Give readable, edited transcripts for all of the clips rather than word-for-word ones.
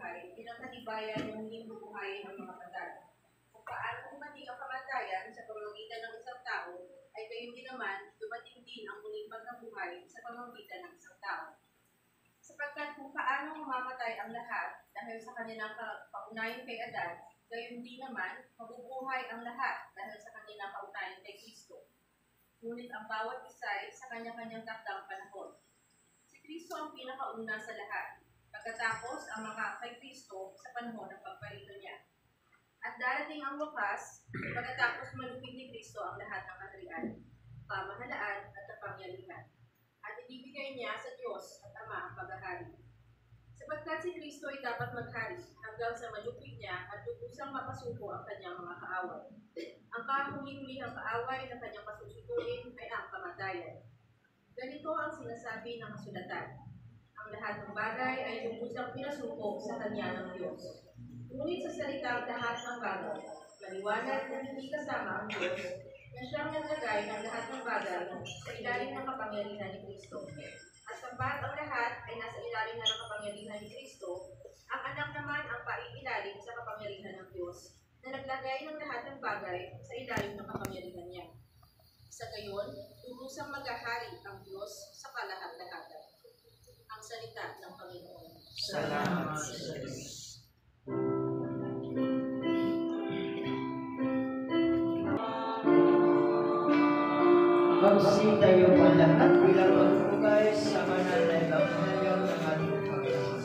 buhay, pinakatibayan ng hindi bubuhayin ang mga patay. Kung paano dumating ang kamatayan sa pamamagitan ng isang tao, ay gayon din naman dumating din ang muling pagkabuhay sa pamamagitan ng isang tao. Sapagkat kung paano mamamatay ang lahat dahil sa kanilang paunayan kay Adan, gayon din naman mabubuhay ang lahat dahil sa kanilang paunayan kay Kristo. Ngunit ang bawat isa ay sa kanya-kanyang takdang panahon. Si Kristo ang pinakauna sa lahat, pagkatapos ang mga kay Kristo sa panahon ng pagparito niya. At darating ang wakas, pagkatapos malupig ni Kristo ang lahat ng kaharian, pamahalaan at kapangyarihan. At ibibigay niya sa Diyos at Ama ang paghahari. Sapagkat si Kristo ay dapat maghari hanggang sa malupig niya at lubusang mapasuko ang kanyang mga kaaway. Ang kahuli-hulihang kaaway na kanyang pasusukuin ay ang kamatayan. Ganito ang sinasabi ng kasulatan. Ang lahat ng bagay ay lubusang pinasuko sa kanya ng Diyos. Ngunit sa salitang lahat ng bagay, maliwanag na hindi kasama ang Diyos na siyang naglagay ng lahat ng bagay sa ilalim ng kapangyarihan ni Kristo. At sapat ang lahat ay nasa ilalim na ng kapangyarihan ni Kristo, ang anak naman ang paiilalim sa kapangyarihan ng Diyos, na naglagay ng lahat ng bagay sa ilalim ng kapangyarihan niya. Sa gayon, lubusang maghahari ang Diyos sa kalahat-lahatan. Ang salita ng Panginoon. Salamat sa Diyos. Magsitayo pa lahat bilang magpugay sa banal na ebanghelyo ng ating Panginoon.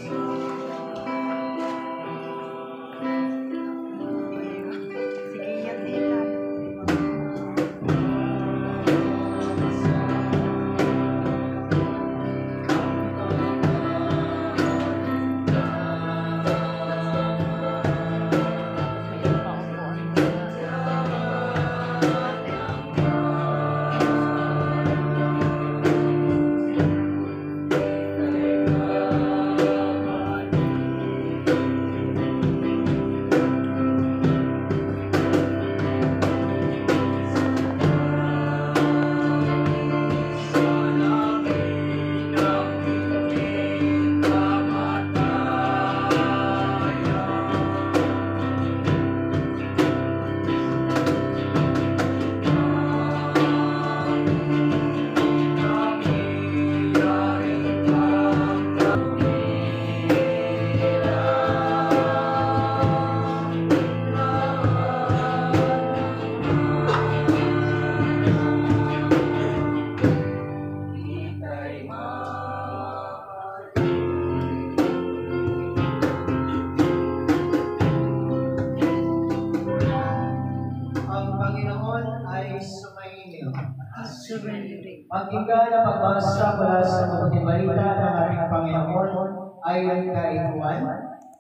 Pakinggan ang pagbasa mula sa mabuting balita ng ating Panginoon ayon kay Juan,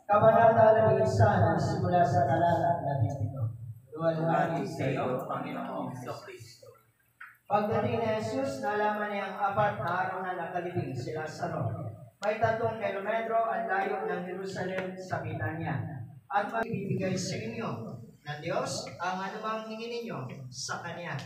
Kabanata 11, simula sa talata 17. Luwalhati sa iyo, Panginoong Kristo. Pagdating ni Jesus, nalaman niya ang 4 na araw na nakalibing sila sa Rome. May 3 kilometro ang layo ng Jerusalem sa Betania. At maibibigay sa inyo ng Diyos ang anumang hingin ninyo sa Kanya.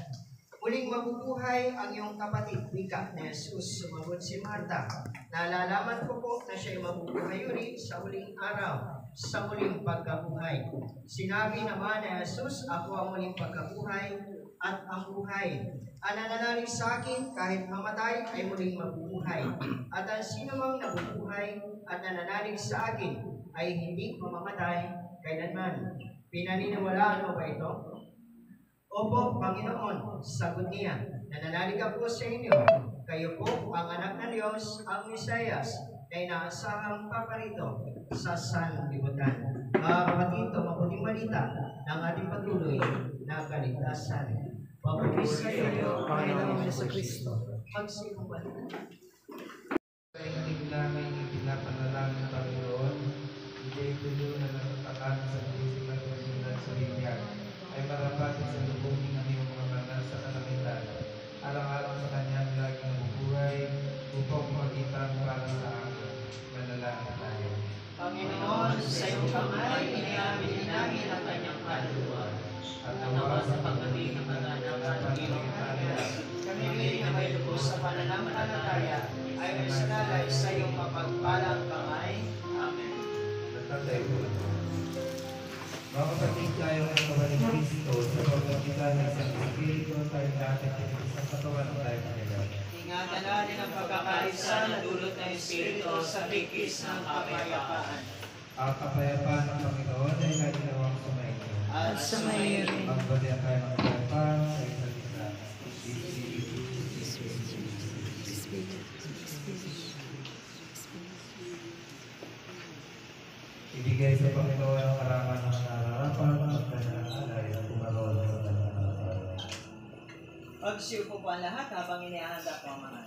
Muling mabubuhay ang iyong kapatid, wika ni Jesus. Sumagot si Marta, nalalaman ko po na siya'y mabubuhay uli sa huling araw, sa muling pagkabuhay. Sinabi naman ni Jesus, ako ang muling pagkabuhay at ang buhay. Ang nananalig sa akin, kahit mamatay, ay muling mabubuhay. At ang sinumang nabubuhay at nananalig sa akin, ay hindi mamamatay kailanman. Pinaniniwalaan mo ba ito? Opo, Panginoon, sagot niya, nananalig ako sa inyo. Kayo po ang anak ng Diyos, ang Mesiyas, na inaasahang paparito sa sanlibutan. Mga kapatid, ito mabuting balita ng ating patuloy na kaligtasan. Pagpapis sa iyo, Panginoong Jesucristo. Magsinuman. Kaintig namin ipinapanalangin ng Panginoon, hindi tuloy na natatakan sa puso at pagsunan sa bibiyag, ay marapati sa lubungin ng iyong mga banal sa kalangitan. Araw-araw sa kanyang laging nabubuhay, upang magitan para sa akin. Manalangin tayo. Panginoon, sa iyong kamay, iniamin namin ang kanyang kaluluwa. At Nawa sa pagdating ng mananapan ng iyong kaharian, kami rin na may lubos sa pananampalataya, ay may sanalay sa iyong mapagpalang kamay. Amen. pamamagitan ng isang Espiritu tayo natin sa isang katawan ng tayo Panginoon. Ingatan natin ang pagkakaisa na dulot ng Espiritu sa bigkis ng kapayapaan. Ang kapayapaan ng Panginoon ay naginawang sumainyo. At sumayo rin. Magbigyan tayo ng kapayapaan sa isa't isa. Ibigay sa Panginoon ang karangan ng nararapat at kanyang alay at tumaroon sa kanyang harapan. Pagsiupo po ang lahat habang inihahanda po ang mga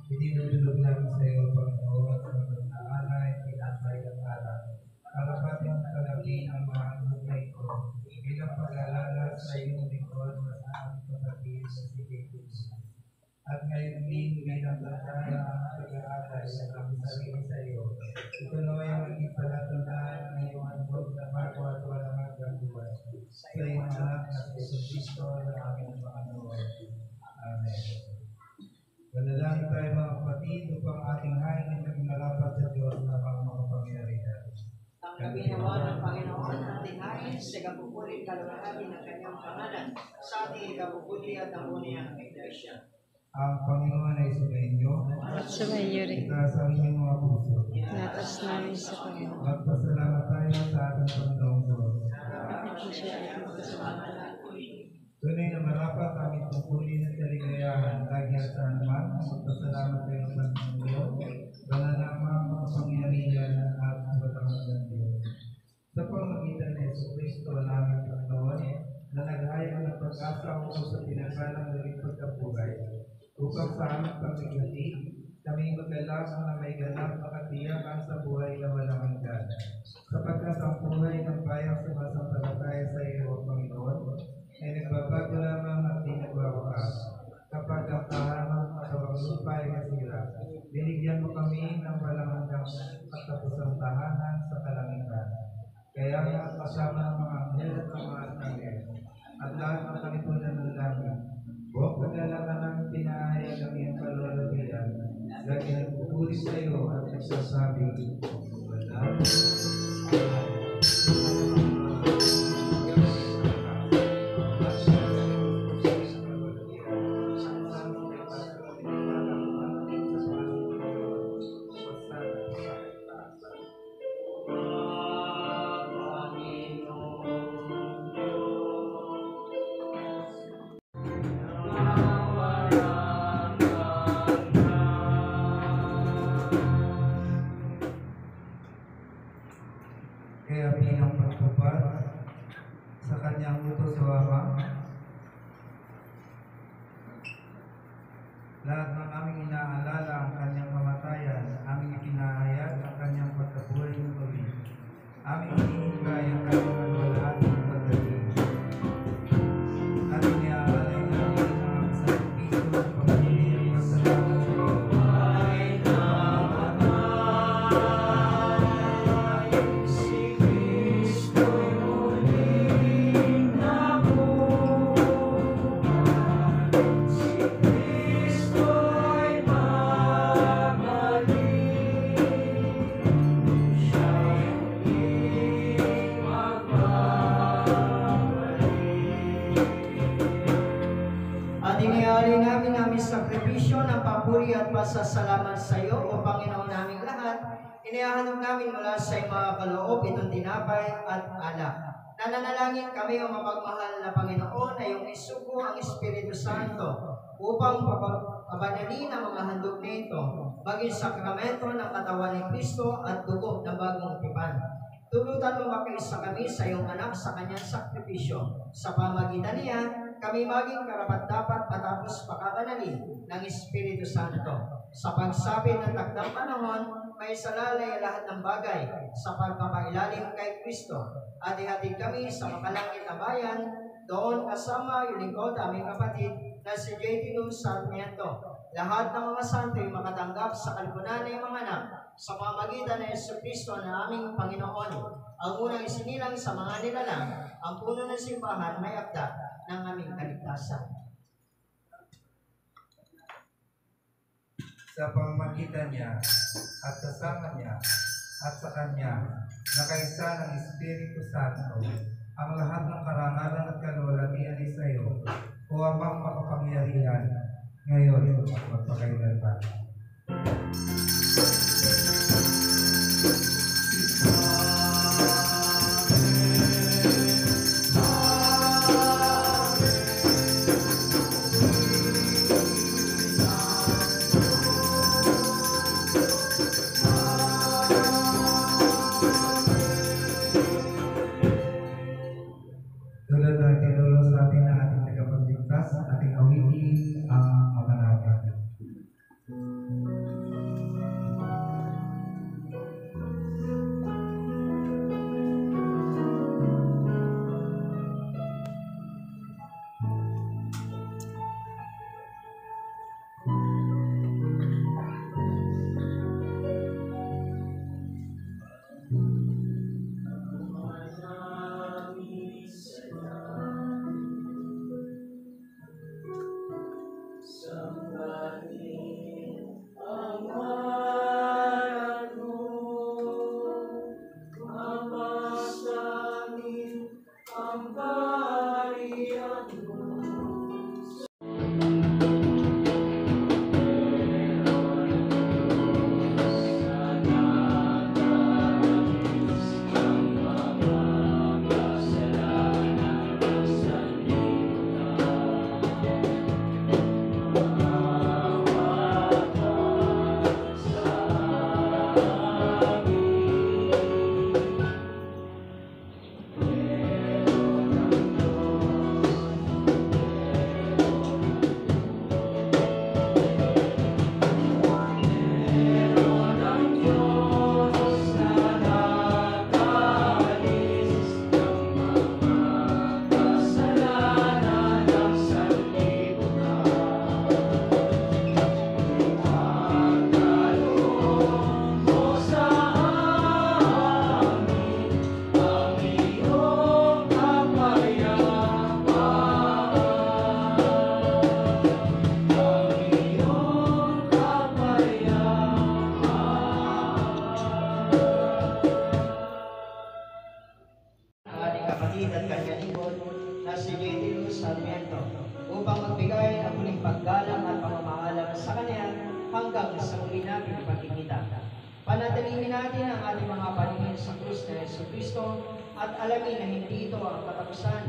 Idinudulog namin sa iyo, Panginoon, sa mga naalay, pinatay at alam. Karapat ng kalabing ang mga buhay ko, bilang pag-alala sa iyong lingkod na sa aming kapatid sa Pilipinas. At ngayon din bilang bataya ang pag-aalay sa aming sarili sa iyo. Ituloy ang maging palatunaan ng iyong handog na bago at walang hanggang buwan. Sa iyong anak na Jesucristo na aming Panginoon. Amen. Manalangin tayo mga kapatid upang ating hain ay marapat sa Diyos na makapangyarihan. Tanggapin naman ng Panginoon ang ating hain sa kapupulit kalulahati ng kanyang pangalan sa ating kapupulit at ang uniyang iglesia. Ang Panginoon ay sumainyo At sumayo rin. itaas ang inyong mga puso. Natas namin sa Panginoon. Magpasalamat tayo sa ating Panginoong Diyos. At siya ay magpasalamat. Tunay na marapat aming tungkulin at kaligayahan lagi at saan man. Magpasalamat tayo sa Panginoong Diyos. Wala namang makapangyarihan at matamat ng Diyos. Sa pamagitan ni Jesucristo naming Panginoon, na naghayag ng pag-asa ako sa pinagalang ng pagkabuhay. Upang sa aming pamigati, kami magkalasan na may ganap na katiyakan sa buhay na walang hanggan. Sapagkat ang buhay ng bayang sumasampalataya sa iyo, Panginoon, ay nagbabago lamang at di nagwawakas. Kapag ang tahanan at ang lupa ay nasira, binigyan mo kami ng walang hanggang patapusang tahanan sa kalangitan. Kaya nga kasama ng mga anghel at ng mga tangel, at lahat ng kalipunan ng langit, buong paglalaka ng pinahayag ng iyong kalulubian, lagi nagpupuri sa iyo at nagsasabi, wala. Kaya bilang pagtupad sa kanyang utos sa Ama, lahat ng aming inaalala ang kanyang kamatayan, aming ipinahayag ang kanyang pagkabuhay ng muli. Aming hinihintay ang kanyang nagwalaan ng pagdating. At iniaalay namin ang aming sakripisyo ng pagpili at pasalamat sa iyo. At inialay namin aming sakripisyo ng papuri at pasasalamat sa iyo, O Panginoon naming lahat. Inihahandog namin mula sa iyong mga kaloob itong tinapay at alak. Nananalangin kami, O mapagmahal na Panginoon, na iyong isugo ang Espiritu Santo upang pabanalin ang mga handog nito, maging sakramento ng katawan ni Kristo at dugo ng bagong tipan. Tulutan mo makiisa kami sa iyong anak sa kanyang sakripisyo. Sa pamagitan niya, kami maging karapat-dapat matapos pakabanalin ng Espiritu Santo. Sa pagsabi ng takdang panahon, may salalay lahat ng bagay sa pagpapailalim kay Kristo. At ihatid kami sa makalangit na bayan, doon kasama yung lingkod aming kapatid na si J.T. Luz Sarmiento. Lahat ng mga santo ay makatanggap sa kalipunan ng mga anak sa pamagitan ng Yesu Kristo na aming Panginoon. Ang unang isinilang sa mga nilalang, ang puno ng simbahan may akda ng aming kaligtasan. Sa pamamagitan niya at kasama niya at sa kanya na kaisa ng Espiritu Santo, ang lahat ng karangalan at kalwalatian ay sa iyo, O Amang makapangyarihan, ngayon at magpakailanman. Tulad na tinulong sa atin ng ating tagapagligtas, ating awitin ang Maranatha. kapatid at kanyang lingkod na si J.T. Luz Sarmiento upang magbigay ng muling paggalang at pamamaalam sa kanya hanggang sa muli natin pagkikita. Panatilingin natin ang ating mga paningin sa krus na Yesu Kristo at alamin na hindi ito ang katapusan,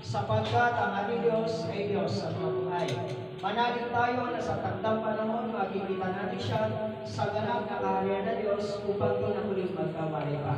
sapagkat ang ating Diyos ay Diyos at mabuhay. Manalig tayo na sa takdang panahon makikita natin siya sa ganap na kaharian na Diyos upang ito na muling magkamali pa.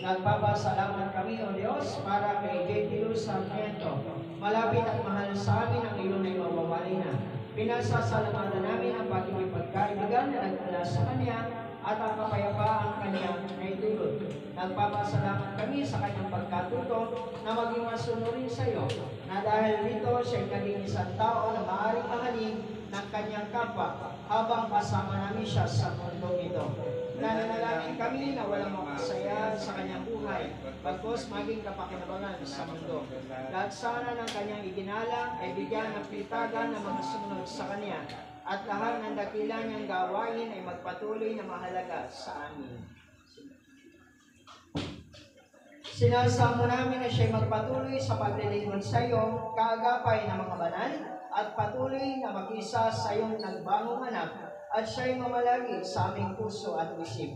Nagpapasalamat kami, O Diyos, para kay J.T. Luz Sarmiento. Malapit at mahal sa amin ang iyon ay mawawali na. Pinasasalamatan namin ang pakikipagkaibigan na nagmula sa Kanya at ang kapayapaang Kanyang naitulot. Nagpapasalamat kami sa Kanyang pagkatuto na maging masunurin sa iyo, na dahil dito siya naging isang tao na maaaring mahalin ng Kanyang kapwa habang kasama namin siya sa mundong ito. Nananalangin kami na walang makasaya sa Kanyang buhay, bagkus maging kapakinabangan sa mundo. Lahat sana ng Kanyang iginalang ay bigyan ng pitagan ng mga sumunod sa Kanya, at lahat ng dakila niyang gawain ay magpatuloy na mahalaga sa amin. Sinasamo namin na siya'y magpatuloy sa paglilingkod sa iyo, kaagapay ng mga banal, at patuloy na makisa sa iyong nagbangong anak, at siya'y mamalagi sa aming puso at isip.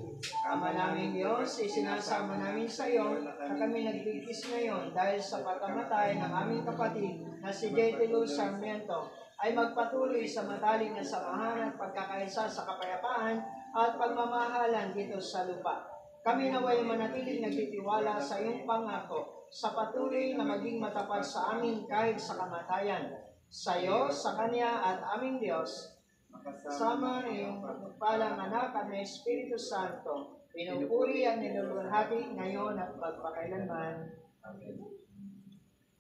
Ama namin Diyos, isinasamo namin sa iyo na kami nagbigkis ngayon dahil sa pagkamatay ng aming kapatid na si J.T. Luz Sarmiento ay magpatuloy sa matalik na samahan at pagkakaisa sa kapayapaan at pagmamahalan dito sa lupa. Kami naway manatiling nagtitiwala sa iyong pangako sa patuloy na maging matapat sa amin kahit sa kamatayan. Sa iyo, sa Kanya at aming Diyos, kasama ng iyong pagpalang anak at ng Espiritu Santo, pinupuri at niluluhati ngayon at magpakailanman. Amen.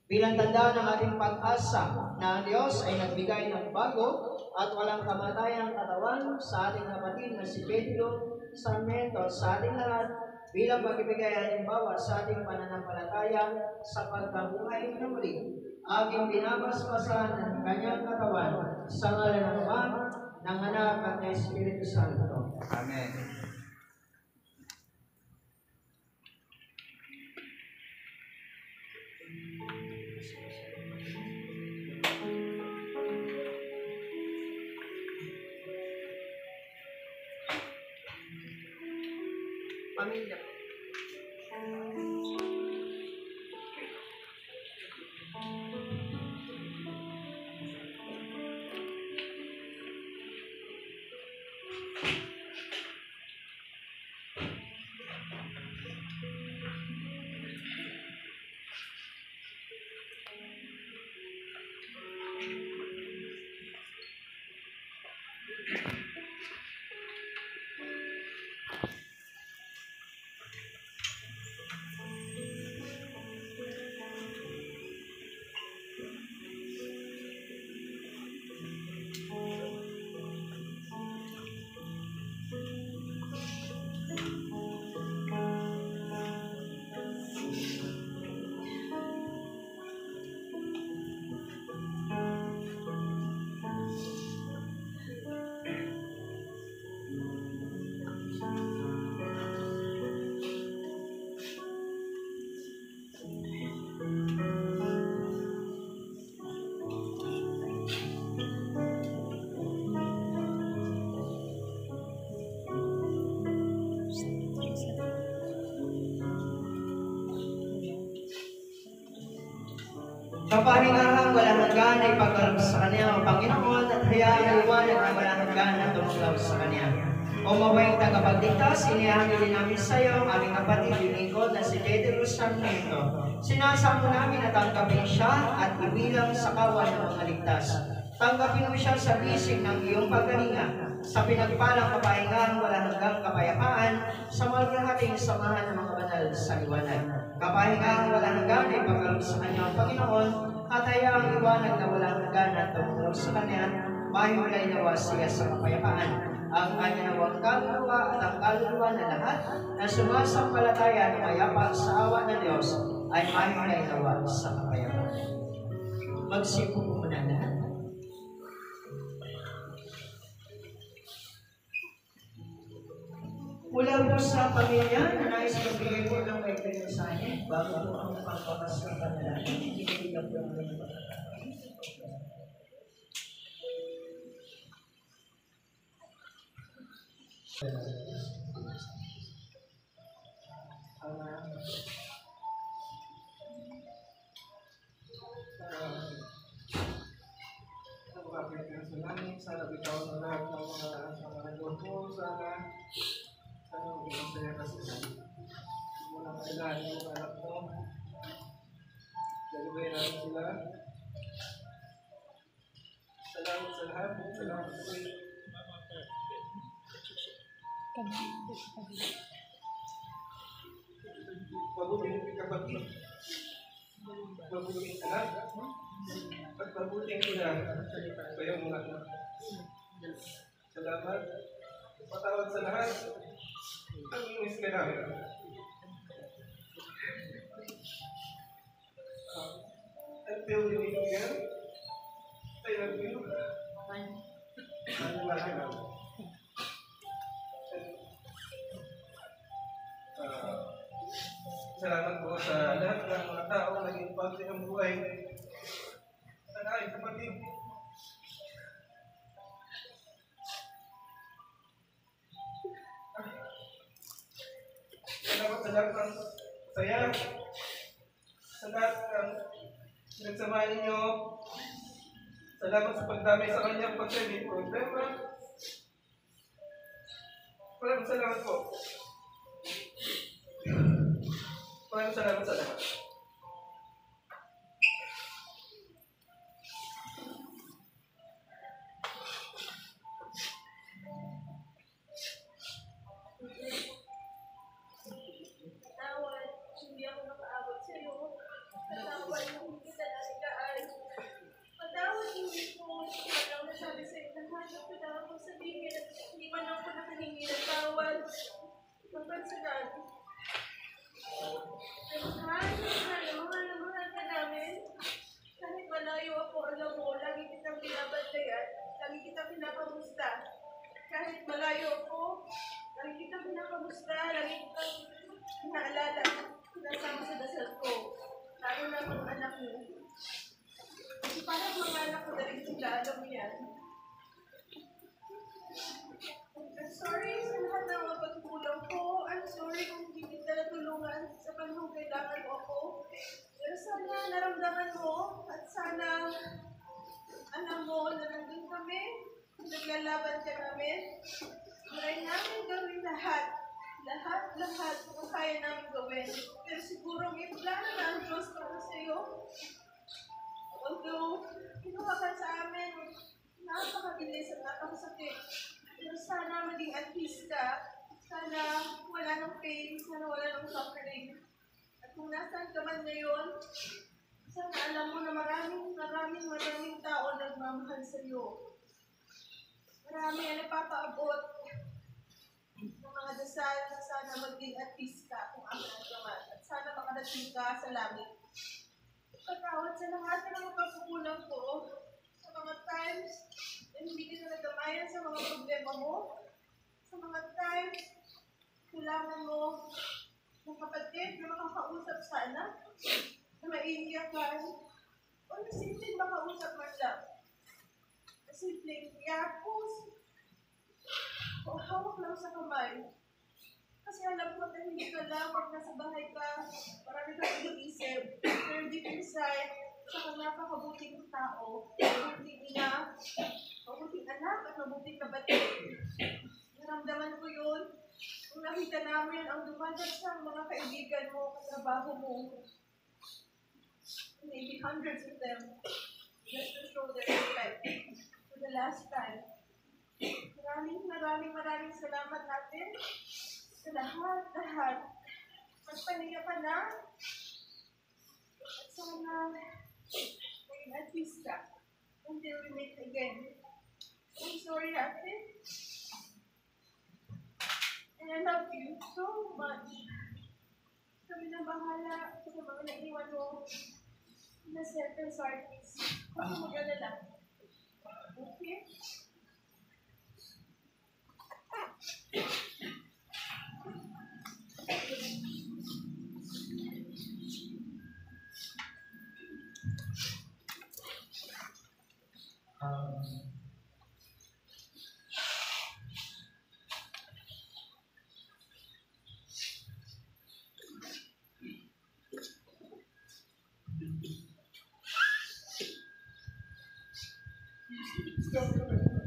Bilang tanda ng ating pag-asa na ang Diyos ay nagbigay ng bago at walang kamatayang katawan sa ating kapatid na si Pedro Sarmiento, sa ating lahat, bilang pagbibigay halimbawa sa ating pananampalataya sa pagkabuhay na muli, aking binabasbasan ang Kanyang katawan sa ngalan ng Ama, ng Anak at ng Espiritu Santo. Amen. Pamilya. Kapahingahan walang hanggan ay pagkalab sa Kanya, O Panginoon, at hayaan liwanag na walang hanggan na tumulaw sa Kanya. O mawayang tagapagligtas, inihangilin namin sa iyo ang aming kapatid, lingkod na si J.T. Luz Sarmiento. Sinasamo namin na tanggapin siya at ibilang sa kawan ng mga ligtas. Tanggapin mo siya sa bisig ng iyong paggalinga, sa pinagpalang kapahingahan walang hanggang kapayapaan, sa malalahating samahan ng mga banal sa liwanag. Kapahingahan walang hanggan ay pagkalab sa Kanya, O Panginoon, at hayaang liwanag na walang hanggan at tumulaw sa Kanya, mahiwalay nawa siya sa kapayapaan. Ang Kanya nawang kaluluwa at ang kaluluwa na lahat na sumasampalataya ng mayapang sa awa ng Diyos ay mahiwalay nawa sa kapayapaan. Magsipo po muna lahat. Mula po sa pamilya na nais magbigay po ng may mensahe bago po ang pagpapas ng panalangin, hindi po ang mga sana bitaw ng lahat ng mga loob mo, sana masaya ka sila. Muna kayo lahat ng mga anak mo. Galugayin namin sila. Salamat sa lahat. Salamat sa iyo. Mabuti ang kapatid. Mabuti ang anak. At mabuti ang ina. Kayong mga anak. Salamat. Patawad sa lahat. Ang inis ka namin. Until we meet again, I love you. Ang mahal namin. Salamat po sa lahat ng mga tao na naging parte ng buhay. Sana ay kapatid. Salamat sa lahat ng saya. Sa lahat ng pinagsamahan ninyo. Salamat sa pagdamay sa kanyang pagsabi problema. Maraming salamat po. Maraming salamat sa lahat. Tawad, hindi ako makaabot sa iyo. Patawad kung hindi ka nalikaan. Patawad hindi ko walang nasabi sa iyo. Nahanap ko na ako sabihin at hindi man ako nakahingi ng tawad. Magpansagan. Mahal ka namin. Kahit malayo ako, alam mo, lagi kitang binabantayan. Lagi kitang pinakamusta. Kahit malayo ako, lagi kitang pinakamusta. Lagi kitang naalala. Pinasama sa dasal ko. Lalo na mga anak mo. Parang mga anak ko na rin sila. Alam mo yan. I'm sorry sa lahat ng mga pagkulang ko. I'm sorry kung hindi kita natulungan sa panahon kailangan mo ako. Pero sana naramdaman mo at sana alam mo na nandun kami. Naglalaban ka namin. Try namin gawin lahat. Lahat kung kaya namin gawin. Pero siguro may plano na ang Diyos para sa iyo. Although, kinuha ka sa amin, napakabilis at napakasakit. Pero sana maging at peace ka. Sana wala ng pain. Sana wala ng suffering. At kung nasaan ka man ngayon, sana alam mo na maraming tao nagmamahal sa iyo. Marami ang napapaabot ng mga dasal na sana maging at peace ka kung aman ka man. At sana makadating ka sa langit. Patawad sa lahat ng mga pagkukulang ko sa mga times na hindi ka na nagamayan sa mga problema mo. Sa mga times, kailangan mo ng kapatid na makakausap sana, na maiiyakan, o na simpleng makausap man lang. Na simpleng yapos, o hawak lang sa kamay. Kasi alam ko na hindi ka lang pag nasa bahay ka, marami kang iniisip. Pero deep inside, sa napakabuting tao, mabuting ina, mabuting anak, at mabuting kapatid. Naramdaman ko yun. Kung nakita namin ang dumadagsang mga kaibigan mo, katrabaho mo, maybe hundreds of them, just to show their respect for the last time. Maraming salamat natin sa lahat. Magpahinga ka na. At sana maging at peace ka until we meet again. I'm sorry, ate. And I love you so much. Kami na bahala sa mga naiwan mo na certain parties. Huwag mo mag-alala. Okay? Stop.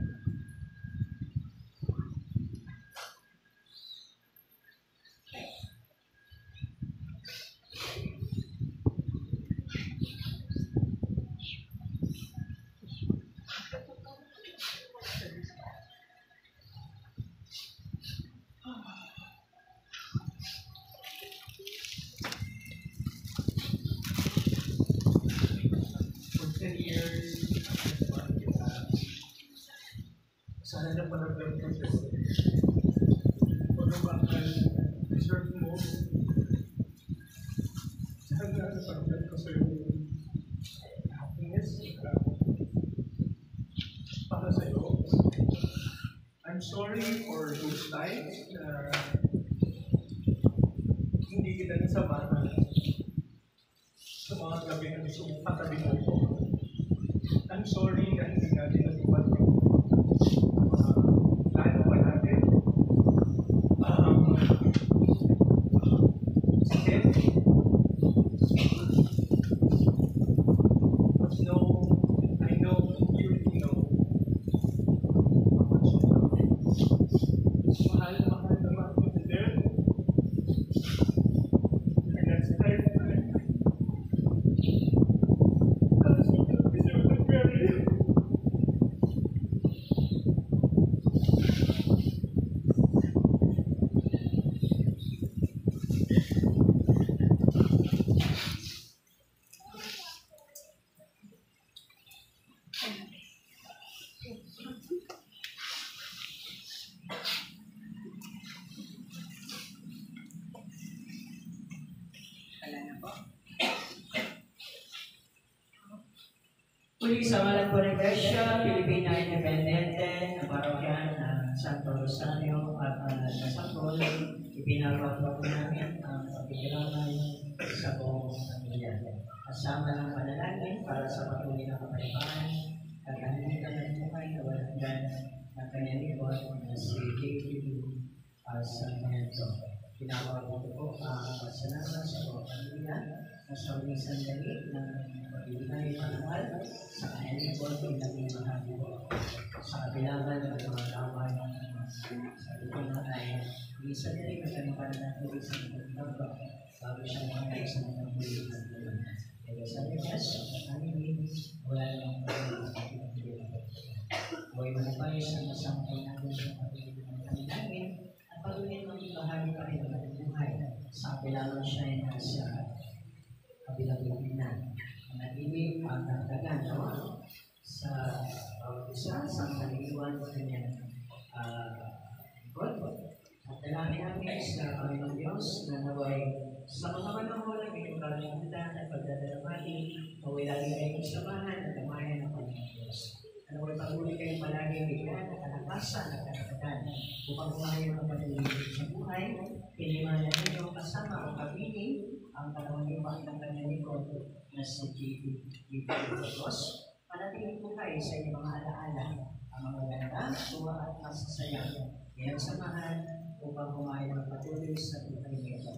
sana panagdag proseso. Pagkabakal, deserve mo. Sana napagdag ko sa'yo yung happiness para sa'yo. I'm sorry for those times na hindi kita nasamahan sa mga gabi na gusto mong katabi mo ito. I'm sorry na hindi natin natupad yung plano pa natin. Sakit. But no, I know, you really know how much you love me. Mahal naman kita din. And that's lifetime. That's what you deserve to marry. Wala na po. Muli sa ngalan po ng Iglesia, Pilipina Independente, ng parokya ng Santo Rosario at Nasakol, ipinagawa po namin ang pagkikilala sa buong pamilya. Kasama ng panalangin para sa patuloy na kapayapaan at kanilitan ng buhay na walang hanggan ng kanyang lingkod na si David Sarmiento. Pinagawa po ang pasalamat sa buong pamilya na sa uling sandali ng pagbibigay ng mahal sa kanyang lingkod ay naging mahali po. Sa kabilangan ng mga tawag sabi ko na ay minsan na rin ang kanyang pananatili sa mga tawag bago siya mga sa mga huli ng buwan. Kaya sabi niya, sa kanyang wala nang pagkakas. Huwag manapay sa masamay natin sa pagkakas ng kanilangin at patuloy maging bahagi pa rin ng buhay. Sa kabilangan siya ay nasa kabilang na nanatili ang nagdagan sa isa sa kaniwan ng kanyang God. At dalangin namin sa Panginoon Diyos na naway sa mga panahon ng inyong kalimutan at pagdadalamati, naway lagi kayong samahan at tamayan ng Panginoon Diyos. Naway patuloy kayong palagi bigyan at kalakasan at katatagan upang kumain ng patuloy sa buhay, pinimanan ninyo kasama ang kapiling ang panahon yung ng kanyang lingkod na si Diyos. Panatiling po kayo sa inyong mga alaala ang mga ganda, tuwa at masasaya. Kaya samahan upang kumain ng patuloy sa buhay nito.